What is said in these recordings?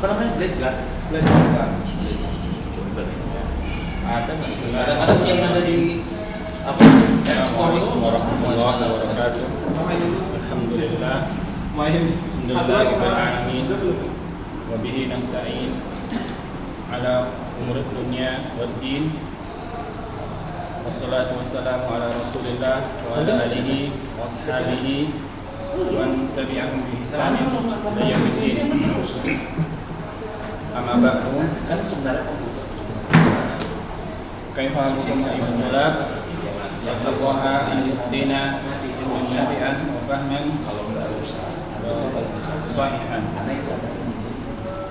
apa namanya, blade guard. Ada nggak sih? Kadang-kadang yang ada di apa? Assalamualaikum warahmatullahi wabarakatuh. Alhamdulillah. Alhamdulillahirrahmanirrahim. Wa bihi nasta'in ala umuri dunya waddin. Wassalatu wassalamu ala Rasulillah wa ala alihi wa ashabihi wa man tabi'ahum bi ihsanin ila yaumiddin. Amma ba'du. Kan sebenarnya Kaifa hukum al-mulab yasallaha al-istina ilman nafi'an wa fahman sahihan.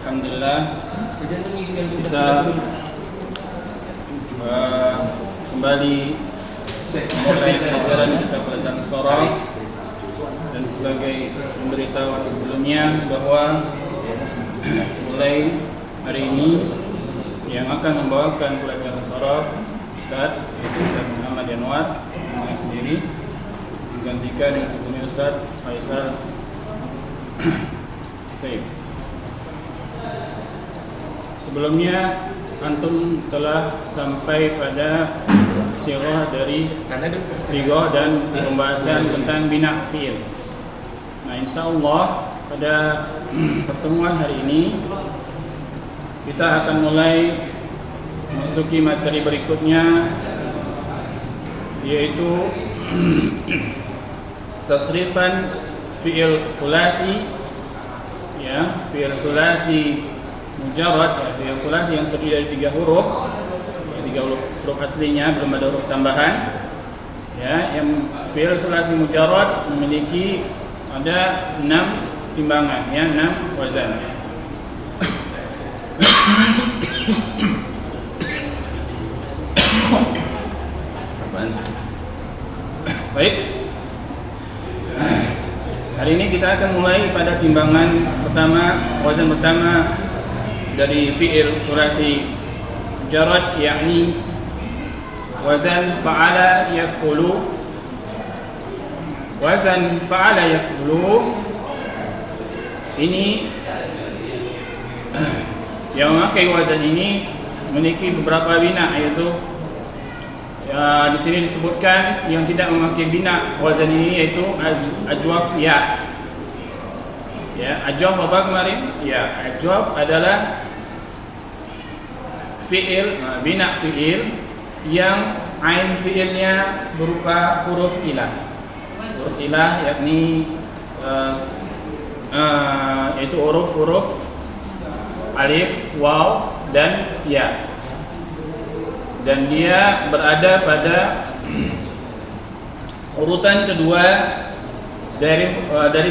Alhamdulillah kita kembali mulai pelajaran kita pelajaran surah, dan sebagai pemberitahuan sebelumnya bahwa mulai hari ini yang akan membawakan pelajaran surah Ustaz, yaitu Ustaz Muhammad Yanwar namanya sendiri, menggantikan yang sebelumnya Ustaz Faisal. Baik. Sebelumnya antum telah sampai pada sirah dan pembahasan tentang bina fi'il. Nah, insyaallah pada pertemuan hari ini kita akan mulai memasuki materi berikutnya, yaitu tasrifan fi'il thulathi, ya, fi'il thulathi mujarrad, ya, fi'il thulathi yang terdiri dari 3 huruf, ya, 3 huruf aslinya, belum ada huruf tambahan, ya. Yang fi'il thulathi mujarrad memiliki ada 6 timbangan, ya, 6 wazan. Baik. Hari ini kita akan mulai pada timbangan pertama, wazan pertama dari fi'il thulathi mujarrad, yakni wazan fa'ala yaf'ulu. Wazan fa'ala yaf'ulu ini yang memakai wazan ini memiliki beberapa bina, yaitu di sini disebutkan yang tidak memakai bina wazan ini yaitu ajwaf ya. Ya, ajwaf apa kemarin? Ya, ajwaf adalah fi'il, bina fi'il yang ain fi'ilnya berupa huruf ilah. Huruf ilah yakni yaitu huruf-huruf alif, waw, dan ya. Dan dia berada pada urutan kedua dari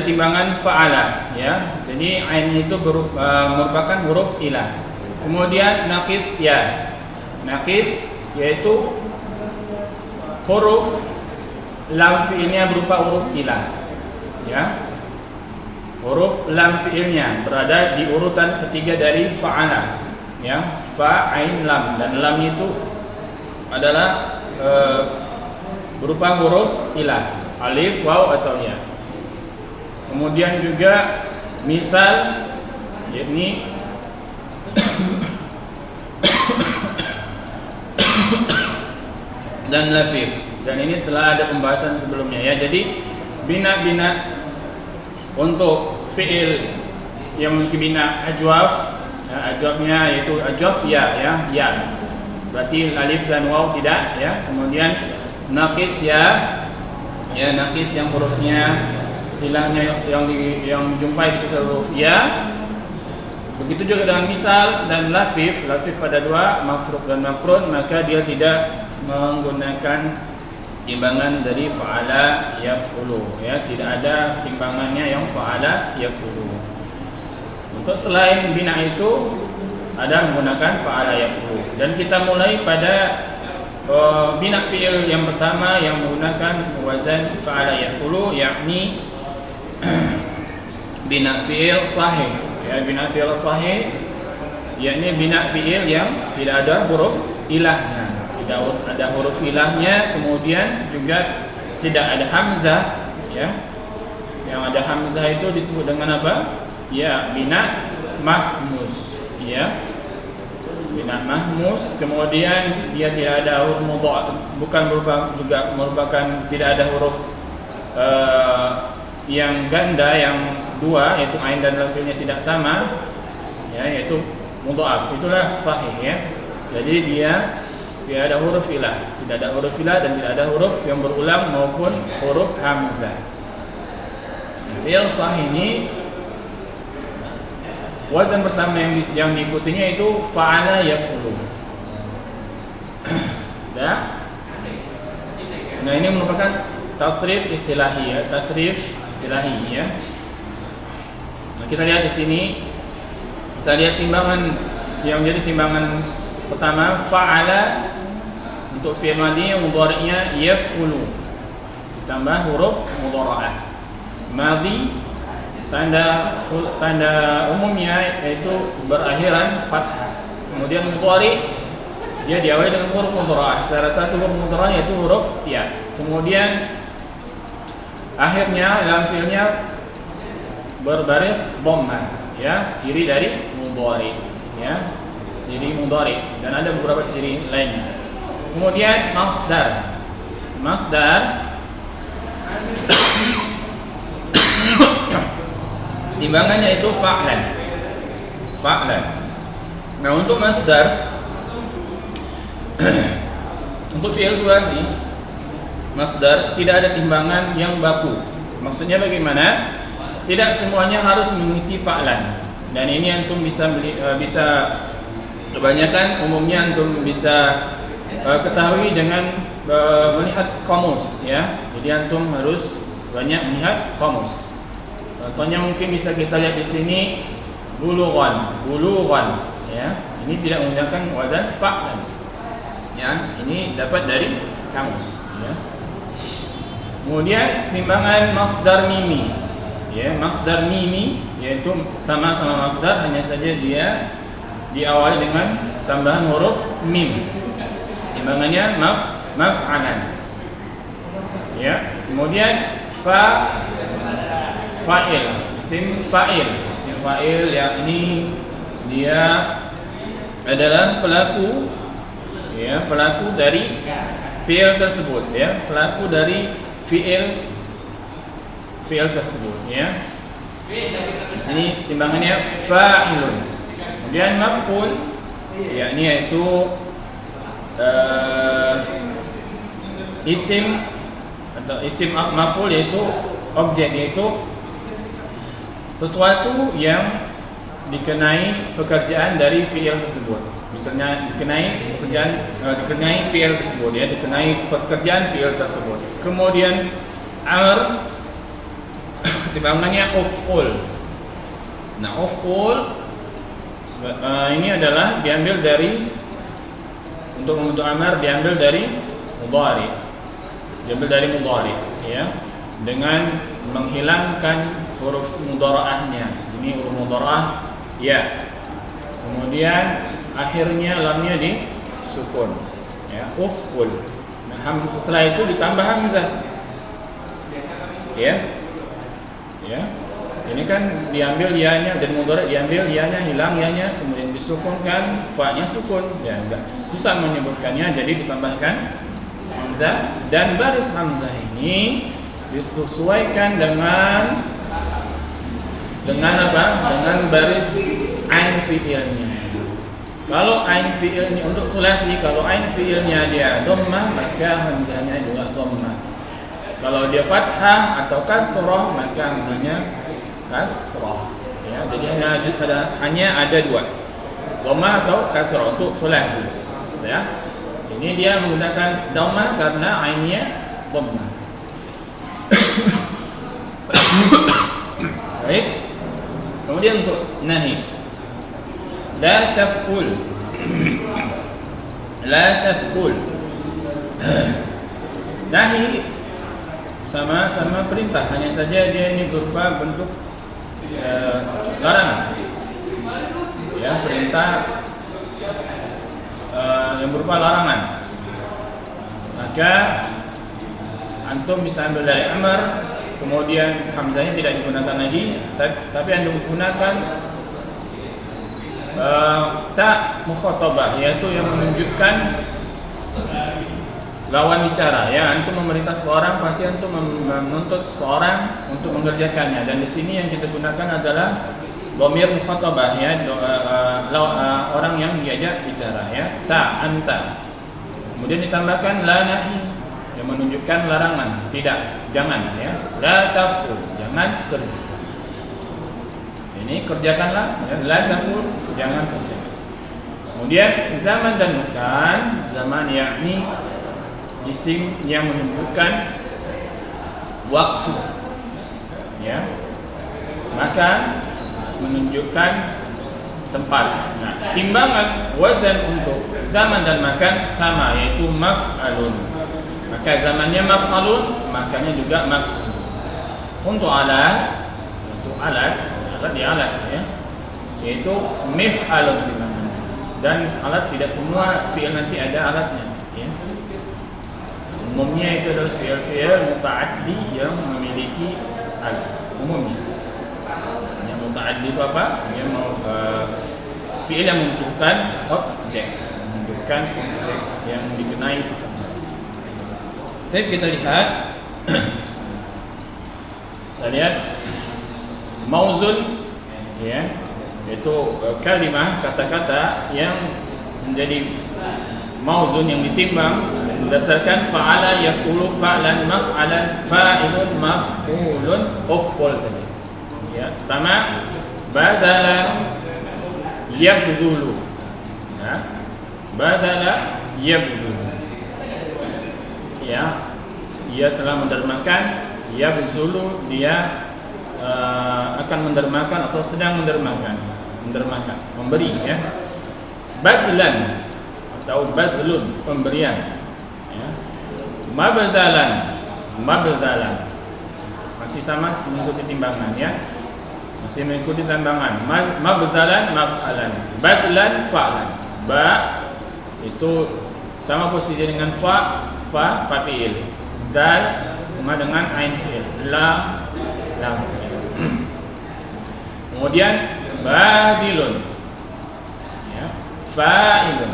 timbangan fa'ala, ya. Jadi ain itu merupakan huruf ilah. Kemudian naqis ya. Naqis yaitu huruf lam fi'ilnya berupa huruf ilah, ya. Huruf lam fi'ilnya berada di urutan ketiga dari fa'ala, ya. Fa, ain, lam, dan lam itu adalah berupa huruf ilah, alif, waw, atau ya. Kemudian juga misal, yakni dan lafif. Dan ini telah ada pembahasan sebelumnya, ya. Jadi bina-bina untuk fi'il yang memiliki bina ajwaf, ya, ajwafnya yaitu ajwaf ya, ya. Berarti alif dan waw tidak, ya. Kemudian naqis ya, naqis yang hurufnya ilahnya yang dijumpai di situ huruf ya. Begitu juga dengan misal dan lafif. Lafif pada 2, mafruk dan makrun, maka dia tidak menggunakan timbangan dari fa'ala yaf'ulu, ya. Tidak ada timbangannya yang fa'ala yaf'ulu. Untuk selain bina itu ada menggunakan fa'ala yaf'ulu. Dan kita mulai pada bina fi'il yang pertama yang menggunakan wazan fa'ala yaf'ulu, yakni bina fi'il sahih, ya. Bina fi'il sahih yakni bina fi'il yang tidak ada huruf ilahnya, tidak ada huruf ilahnya, kemudian juga tidak ada hamzah, ya. Yang ada hamzah itu disebut dengan apa? Ya, bina mahmus, ya. Bina mahmus, kemudian dia tidak ada huruf mudha'af, bukan merupakan tidak ada huruf yang ganda yang dua, yaitu ain dan lam fiilnya tidak sama, ya, yaitu mudha'af. Itulah sahih, ya. Jadi dia tidak ada huruf ilah, dan tidak ada huruf yang berulang maupun huruf hamzah. Fi'il sahih ini wazan pertama yang diikutinya itu fa'ala yaf'ulu. Nah, ini merupakan tasrif istilahi, ya, ya. Nah, kita lihat di sini, kita lihat timbangan yang menjadi timbangan pertama fa'ala untuk fi'il madhi yang mudhari'nya yaf'ulu ditambah huruf mudhara'ah. Madhi tanda umumnya yaitu berakhiran fathah. Kemudian mudhari dia diawali dengan huruf mudhara'ah. Salah satu huruf mudhara'ah yaitu huruf ya. Kemudian akhirnya lam fi'ilnya berbaris dhammah, ya, ciri dari mudhari, ya. Ciri mudhari, dan ada beberapa ciri lainnya. Kemudian masdar timbangannya itu fa'lan. Nah, untuk masdar untuk fi'il thulathi masdar tidak ada timbangan yang baku. Maksudnya bagaimana? Tidak semuanya harus mengikuti fa'lan. Dan ini antum bisa kebanyakan umumnya antum bisa ketahui dengan melihat kamus, ya. Jadi antum harus banyak melihat kamus. Contohnya mungkin bisa kita lihat di sini bulughan, ya. Ini tidak menggunakan wazan fa'lan, ya. Ini dapat dari kamus, ya. Kemudian timbangan masdar mimi, ya. Masdar mimi yaitu sama-sama masdar, hanya saja dia diawali dengan tambahan huruf mim. Timbangannya maf'alan, ya. Kemudian fa'il, isim fa'il yang ini dia adalah pelaku, ya, pelaku dari fi'il tersebut, ya, pelaku dari fi'il tersebut, ya. Di sini timbangannya fa'ilun. Kemudian maf'ul, ya, ini yaitu isim atau isim maf'ul yaitu objek, yaitu sesuatu yang dikenai pekerjaan dari fi'il tersebut, dikenai fi'il tersebut, ya, dikenai pekerjaan fi'il tersebut. Kemudian amr timbangannya uf'ul. Nah, uf'ul ini adalah diambil dari, untuk membentuk amr diambil dari mudhari, ya, dengan menghilangkan huruf mudhara'ahnya. Ini huruf mudhara'ah, ya. Kemudian akhirnya lamnya disukun, ya, uf'ul. Nah, setelah itu ditambah hamzah, ya. Ini kan diambil ya-nya dari mudhari, diambil ya-nya, hilang ya-nya, kemudian disukunkan, fa-nya sukun, ya, enggak susah menyebutkannya, jadi ditambahkan hamzah, dan baris hamzah ini disesuaikan dengan apa? Dengan baris ain fi'ilnya. Kalau ain fi'ilnya untuk thulathi, kalau ain fi'ilnya dia dhammah, maka hamzahnya juga dhammah. Kalau dia fathah atau kasrah, maka hamzahnya kasrah, ya. Jadi hanya ada dua, dhammah atau kasrah untuk thulathi, ya. Ini dia menggunakan dhammah karena ainnya dhammah. Baik. Kemudian untuk nahi, la taf'ul. Nahi sama perintah, hanya saja dia ini berupa bentuk larangan, ya, perintah yang berupa larangan. Maka antum bisa ambil dari amar, kemudian hamzahnya tidak digunakan lagi, tapi antum gunakan ta mukhatabah, yaitu yang menunjukkan lawan bicara. Ya, antum memerintah seorang, pasti antum menuntut seorang untuk mengerjakannya. Dan di sini yang kita gunakan adalah dhamir mukhatabah, ya, orang yang diajak bicara, ya. Ta, anta. Kemudian ditambahkan la nahi, yang menunjukkan larangan, tidak, jangan, ya. La taf'ul, jangan kerja. Ini kerjakanlah, ya. La taf'ul, jangan kerja. Kemudian zaman dan makan, zaman yakni isim yang menunjukkan waktu, ya. Makan menunjukkan tempat. Nah, timbangan wazan untuk zaman dan makan sama, yaitu maf'alun. Maka zamannya maf'alun, makannya juga maf'alun. Untuk alat di alat, ya, yaitu mif'alun timbangannya. Dan alat tidak semua fi'il nanti ada alatnya, ya. Umumnya itu adalah fi'il muta'addi yang memiliki alat umumnya. Yang muta'addi itu apa? Yang fi'il yang membutuhkan objek, yang dikenai pekerja. Jadi kita lihat, mauzun, ya, yaitu kalimah, kata-kata yang menjadi mauzun, yang ditimbang berdasarkan fa'ala, yaf'ulu, fa'lan, maf'alan, fa'ilun, maf'ulun, uf'ul tadi. Ya, pertama badala yabdulu. Ya, badala yabdulu. Ya, ia telah mendermakan, yabzulu, dia akan mendermakan atau sedang mendermakan, memberi, ya. Badlan atau badlun, pemberian, ya. Mabdalan masih sama mengikuti timbangan, ya, masih mengikuti timbangan. Mabdalan maf'alan, badlan fa'lan. Ba itu sama posisi dengan fa fi'il. Dal sama dengan ain fi'il. Lam fi'il. Kemudian badilun, ya, fa'ilun.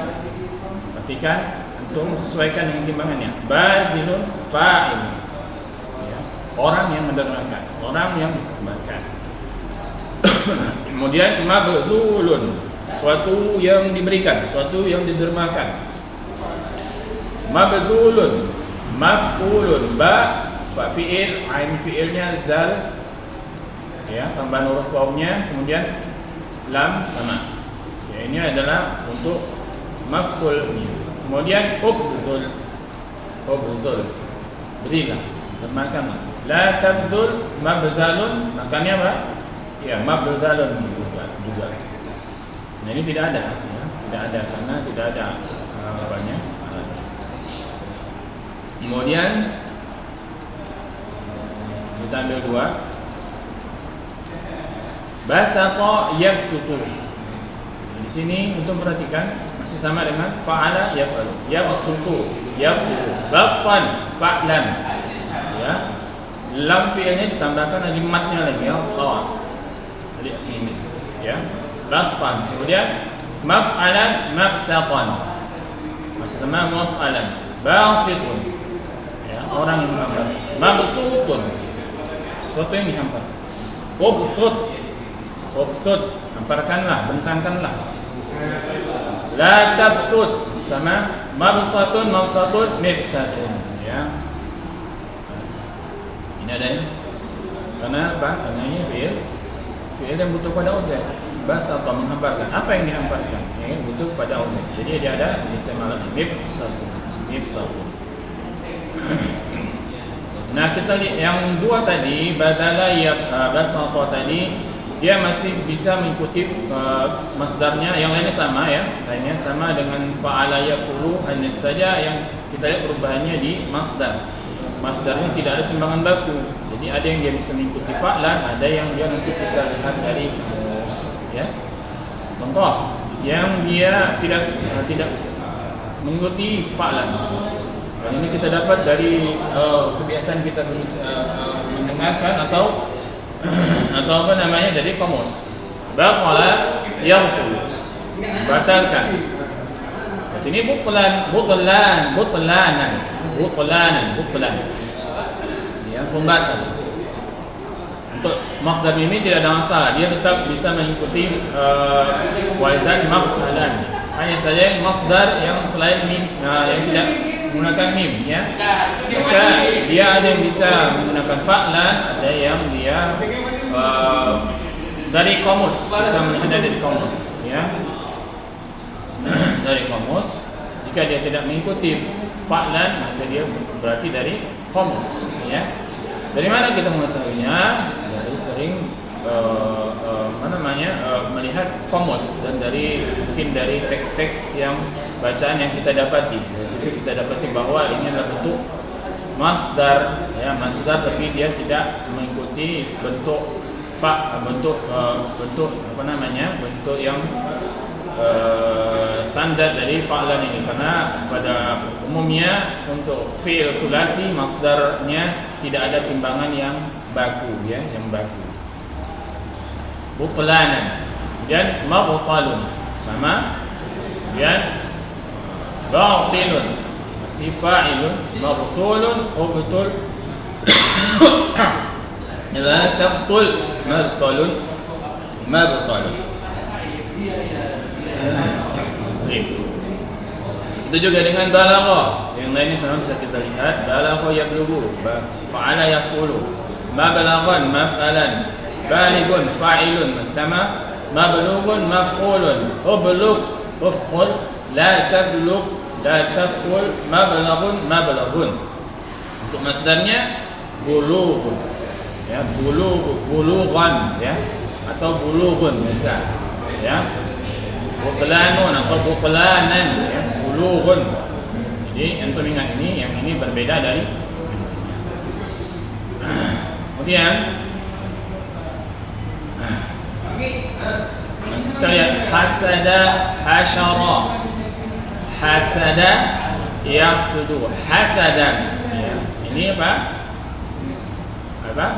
Perhatikan, antum sesuaikan dengan timbangannya. Badilun, fa'ilun, ya, orang yang mendermakan, orang yang makan. Kemudian mabdulun, sesuatu yang diberikan, sesuatu yang didermakan. Mabdulun, maf'ulun, ba fa fi'il, ain fi'ilnya dal, ya, tambahan huruf wawnya, kemudian lam sama. Ya, ini adalah untuk maf'ul. Kemudian ubdul, berilah, dermakanlah. La tabdul, mabdalun, makannya apa? Ya, mabdalun juga. Nah, ini tidak ada, ya, tidak ada karena tidak ada apanya. Kemudian kita ambil dua. Basaqa yabsutu. Di sini untuk perhatikan masih sama dengan fa'ala yaf'alu. Yabsutu, yaf'ulu. Bastan, fa'lan. Ya. Lam fi'ilnya ditambahkan alimatnya lagi, ya. Ini, ya. Bastan. Kemudian maf'alan, mafsatan. Masih sama maf'alan. Basitun, ya, orang yang menghambar. Mabsutun, sesuatu yang dihampar. Ubsut, hamparkanlah, bentangkanlah. La tabsut, sama mabsatun, mibsatun, ya. Ini ada, ya. Karena apa? Karena ini fi'il yang butuh pada objek. Basata, menghamparkan. Apa yang dihamparkan? Yang butuh pada objek. Jadi dia ada isim alam mibsatun. Nah, kita lihat yang dua tadi, badala basata tadi, dia masih bisa mengikuti masdarnya. Yang lainnya sama, ya, lainnya sama dengan fa'ala yaf'ulu, hanya saja yang kita lihat perubahannya di masdar. Masdarnya tidak ada timbangan baku. Jadi ada yang dia bisa mengikuti fa'lan, ada yang dia nanti kita lihat dari kamus, ya. Contoh yang dia tidak mengikuti fa'lan. Dan ini kita dapat dari kebiasaan kita mendengarkan atau apa namanya dari kamus. Baqala yarqu. batalkan. Di sini butlan. Ya, pembatal. Untuk masdar mimi tidak ada masalah, dia tetap bisa mengikuti wazan maf'alan. Hanya saja masdar yang selain mim, yang tidak menggunakan mim, ya. Maka dia ada yang bisa menggunakan fa'lan, ada yang dia dari kamus. Kita melihat dari kamus, ya. Dari kamus. Jika dia tidak mengikuti fa'lan, maka dia berarti dari kamus, ya. Dari mana kita mengetahuinya? Dari sering melihat kamus dan mungkin dari teks-teks yang bacaan yang kita dapati. Dari situ kita dapati bahwa ini adalah bentuk masdar, ya, masdar, tapi dia tidak mengikuti bentuk bentuk yang standar dari fa'lan ini, karena pada umumnya untuk fi'il thulathi masdarnya tidak ada timbangan yang baku, ya, yang baku. Butlanan dan mabtalun sama, dan batilun masih fa'ilun, mabtulun ubtul la tabtul mabtalun mabtalun. Itu juga dengan balaghah. Yang lainnya sama bisa kita lihat. Balaghah yablughu, fa'ala yaqulu, ma balaghan maf'alan, balighun fa'ilun sama, mablughun maf'ulun, ublugh uf'ul, la tablugh la taf'ul, mablaghun mablaghun. Untuk masdarnya bulughun, ya, bulughan, ya, atau bulughun biasa, ya. Butlanun atau butlanan, ya, bulughun. Jadi antum ingat ini, yang ini berbeda dari. Kemudian kita lihat hasada, hasyara, hasada yahsudu, hasadan, ya. Ini apa?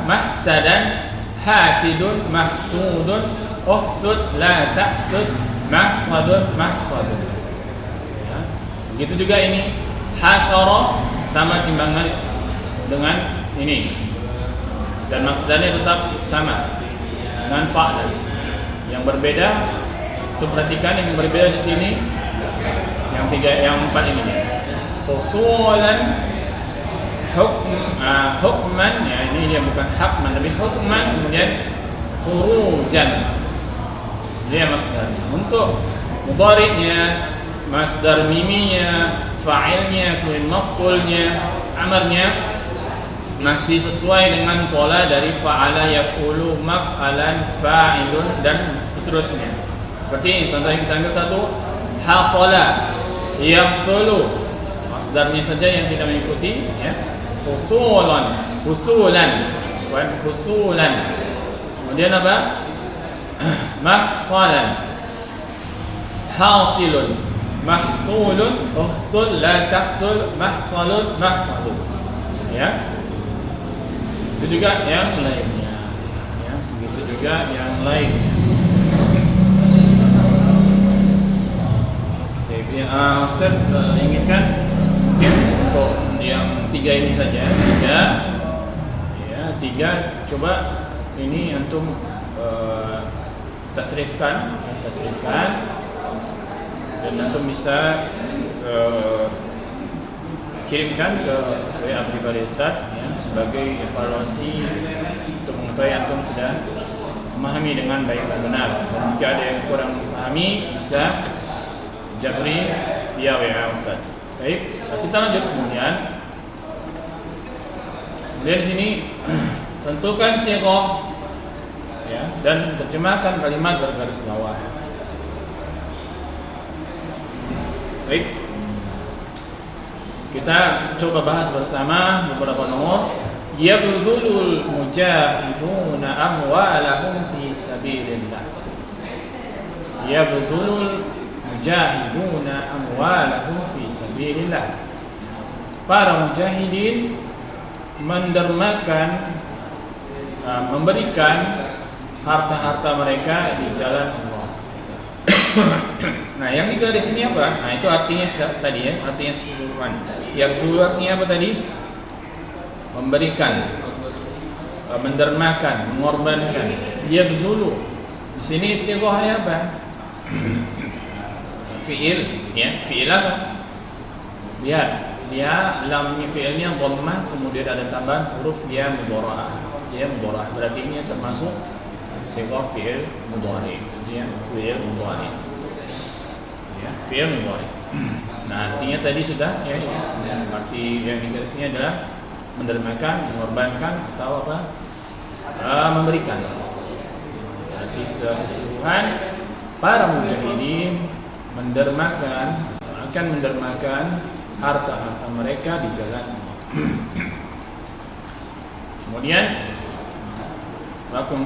Mahsadan, hasidun, mahsudun, uhsud, la tahsud, mahsadun, mahsadun, ya. Begitu juga ini hasyara, sama timbangan dengan ini, dan masdarnya tetap sama dengan fa'lan. Yang berbeda, untuk perhatikan yang berbeda di sini, yang empat ini, fusulan, hukman, ya, ini dia bukan hakman tapi hukman, kemudian khurujan, dia masdar. Untuk mudhari'nya, masdar miminya, fa'ilnya, kemudian maf'ulnya, amarnya masih sesuai dengan pola dari fa'ala yaf'ulu, maf'alan, fa'ilun, dan seterusnya. Seperti ini, contoh yang kita ambil satu, hasala yahsulu, masdarnya saja yang tidak mengikuti, ya. Husulan, bukan husulan. Kemudian apa? Mahsalan, hasilun, mahsulun, uhsul, la tahsul, mahsalun, mahsalun, ya. Itu juga yang lainnya, ya. Begitu juga yang lainnya. Ustaz inginkan mungkin untuk yang tiga ini saja, tiga, coba ini antum tasrifkan, dan antum bisa kirimkan ke WA pribadi Ustaz, ya, sebagai evaluasi untuk mengetahui antum sudah memahami dengan baik dan benar. Dan jika ada yang kurang memahami, bisa jabri via WA Ustaz. Baik, kita lanjut kemudian. Kemudian di sini tentukan sighah, ya, dan terjemahkan kalimat bergaris bawah. Baik, kita coba bahas bersama beberapa nomor. Yabdulul mujahiduna amwalahum fi sabilillah. Yabdulul mujahiduna amwalahum fi sabilillah. Para mujahidin mendermakan, memberikan harta-harta mereka di jalan Allah. Nah, yang digaris ini apa? Nah, itu artinya tadi ya, artinya keseluruhan. Yang keluarnya apa tadi? Memberikan, mendermakan, mengorbankan. Dia dulu. Di sini istighahnya apa? Fi'il, ya, fi'il apa? Lihat, dia lamnya fi'ilnya dhammah, kemudian ada tambahan huruf ya mudhari'ah. Ya mudhari'ah berarti ini termasuk istighah fi'il mudhari'. Ya, fi'il mudhari'. Ya, fi'il mudhari'. Nah, artinya tadi sudah ya, arti yang digarisnya adalah mendermakan, mengorbankan atau apa? Memberikan. Arti keseluruhan para mujahidin akan mendermakan harta-harta mereka di jalan Allah. Kemudian raqam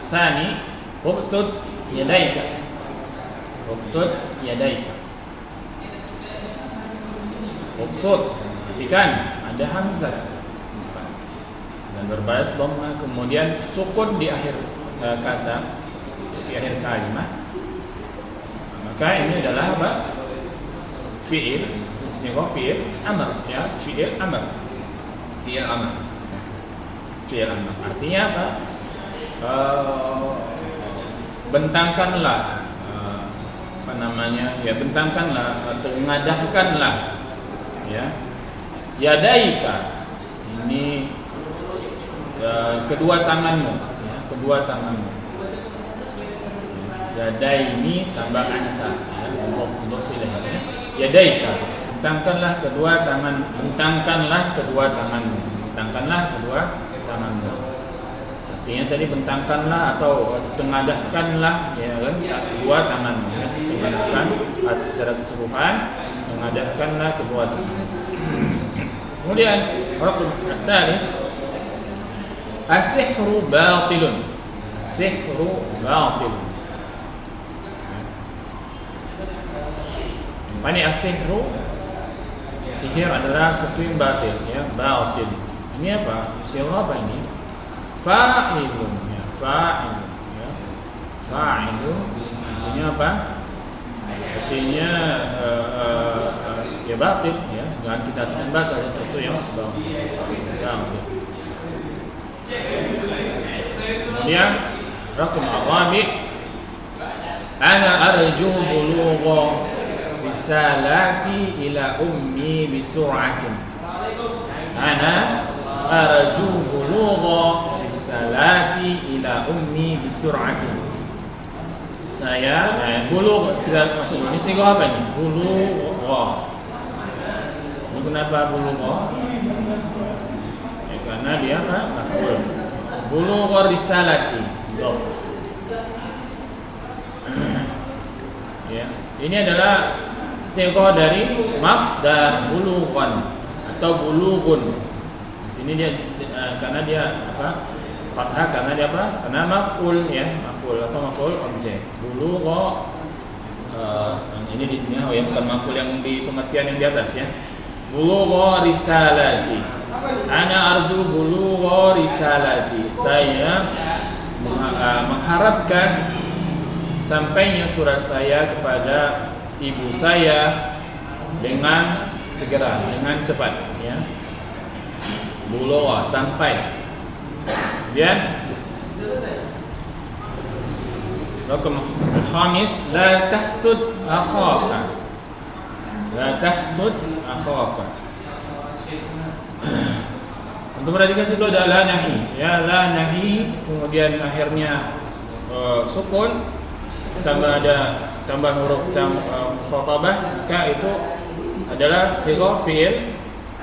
tsani ubsud yadaika. Ubsud yadaika. Ubsud, perhatikan ada hamzah dan berbaris dhammah, kemudian sukun di akhir kata, di akhir kalimat. Maka ini adalah apa? Fi'il, istighah fi'il amr, ya, fi'il amr. Fi'il amr. Fi'il amr. Artinya apa? Bentangkanlah apa namanya? Ya, bentangkanlah, tengadahkanlah ya. Yadaika. Ini kedua tanganmu, ya, kedua tanganmu. Yadaini tambah anta, ya, untuk ilahnya. Yadaika, bentangkanlah kedua tangan, bentangkanlah kedua tanganmu, bentangkanlah kedua tanganmu. Artinya tadi bentangkanlah atau tengadahkanlah, ya kan, kedua tanganmu, ya, tengadahkan secara keseluruhan, tengadahkanlah kedua tanganmu. Kemudian raqam tsalits, as-sihru batilun. Sihru batilun. Ini as-sihru, sihir adalah sesuatu yang batil, ya, batil. Ini apa? Sihir apa ini? Fa'ilun, ya, fa'ilun, ya. Fa'ilun artinya apa? Artinya ya batil, ya. Jangan kita artikan batil, sesuatu yang batil. Kemudian raqam ar-rabi', ana arju bulugha risalati ila ummi bisur'atin. Ana arju bulugha risalati ila ummi bisur'atin. Saya bulugh, kita maksud ini sighah apa nih? Bulugha. Ini kenapa bulugha? Ya, karena dia apa? Maf'ul. Bulugha risalati. Ya, ini adalah sighah dari masdar bulughan atau bulughun. Di sini dia karena dia apa? Fathah, karena dia apa? Karena maf'ul, ya, maf'ul apa? Maf'ul objek. Bulugha ini di sini ya, bukan maf'ul yang di pengertian yang di atas, ya. Bulugha risalati. Ana arju bulugha risalati. Saya mengharapkan sampainya surat saya kepada ibu saya dengan segera, dengan cepat, ya. Bulugha, sampai. Kemudian raqam khamis, la tahsud akhaka. La tahsud akhaka. Untuk perhatikan situ ada la nahi, ya, la nahi, kemudian akhirnya sukun, tambah huruf mukhatabah, maka itu adalah sighah fi'il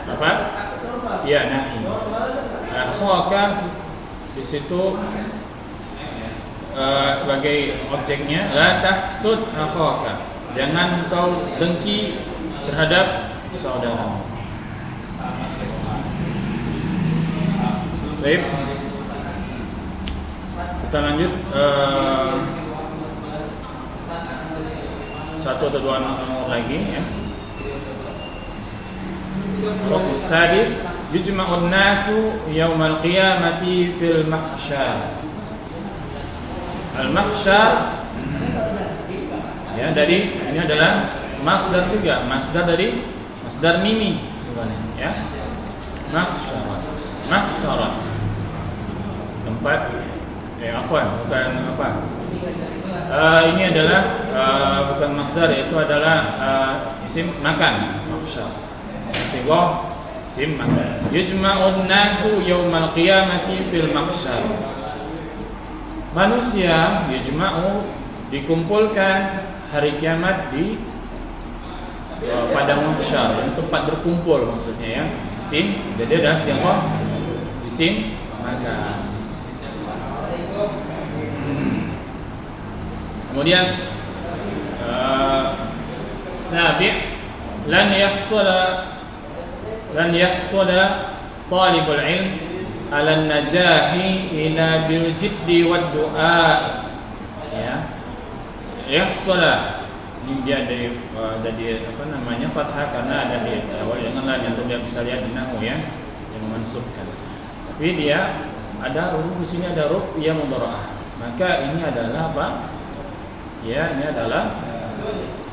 apa? Ya, nahi. Akhaka di situ sebagai objeknya, la tahsud akhaka. Jangan kau dengki terhadap saudaramu. Baik. Kita lanjut satu atau dua nomor lagi, ya. Raqam sadis, yujma'un nasu yaumal qiyamati fil mahsyar. Al mahsyar, Ya, dari ini adalah masdar juga, masdar dari masdar mimi sebenarnya, ya. Mahsyarat. Tempat bukan apa. Ini adalah bukan masdar, itu adalah isim makan, mahsyar. Sighah isim makan. Yujma'un nasu yaumal qiyamati fil mahsyar. Manusia yujma'u dikumpulkan hari kiamat di padang mahsyar, tempat berkumpul maksudnya, ya. Isim, jadi ada sighah isim makan. Kemudian sabi' lan yahsula talibul ilm ala najahi ila bil jiddi wad du'a, ya. Yahsula ini dia dari apa namanya fathah karena ada di awal dengan lam yang tidak bisa lihat di nahwu, ya, yang memansubkan. Tapi dia ada huruf di sini, ada huruf yang mudhara'ah. Maka ini adalah apa? Ya, ini adalah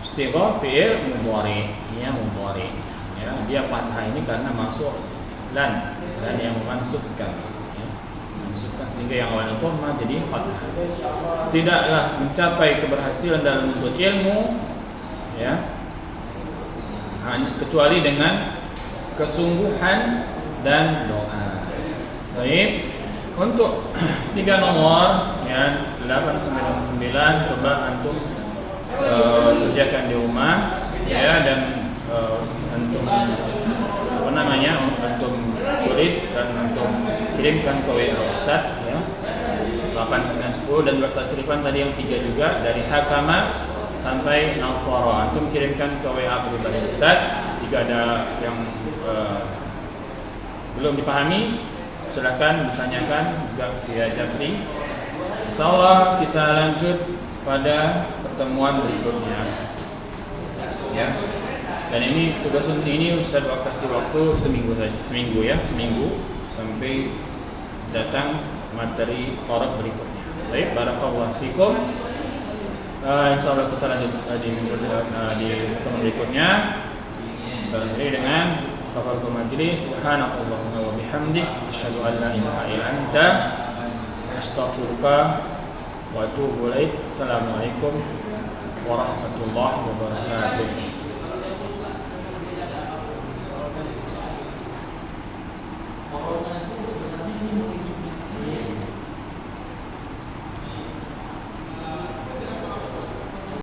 sighah fi'il mudhari, ya, mudhari. Ya, dia fathah ini karena masuk lan yang memansubkan, ya. Memansubkan sehingga yang awalnya dhamma jadi fathah. Tidaklah mencapai keberhasilan dalam menuntut ilmu, ya, hanya kecuali dengan kesungguhan dan doa. Baik. Untuk 3 nomor, ya, 8, 9, 9 coba antum kerjakan di rumah, ya, dan antum apa namanya, antum tulis dan antum kirimkan ke WA Ustaz, ya. 8, 9, 10 dan bertasrifan tadi yang 3 juga dari Hakama sampai Nasara. Antum kirimkan ke WA pribadi Ustaz. Jika ada yang belum dipahami, silakan ditanyakan juga via Japri. Insyaallah kita lanjut pada pertemuan berikutnya, ya. Dan ini tugas ini Ustaz kasih waktu seminggu saja, seminggu sampai datang materi sorab berikutnya. Baik, barakallahu fikum. Insyaallah kita lanjut di pertemuan berikutnya. Salam dengan Kafaratu majlis. Subhanakallahumma wa bihamdik asyhadu an la ilaha illa anta astaghfiruka wa atubu ilaik. Assalamualaikum warahmatullahi wabarakatuh.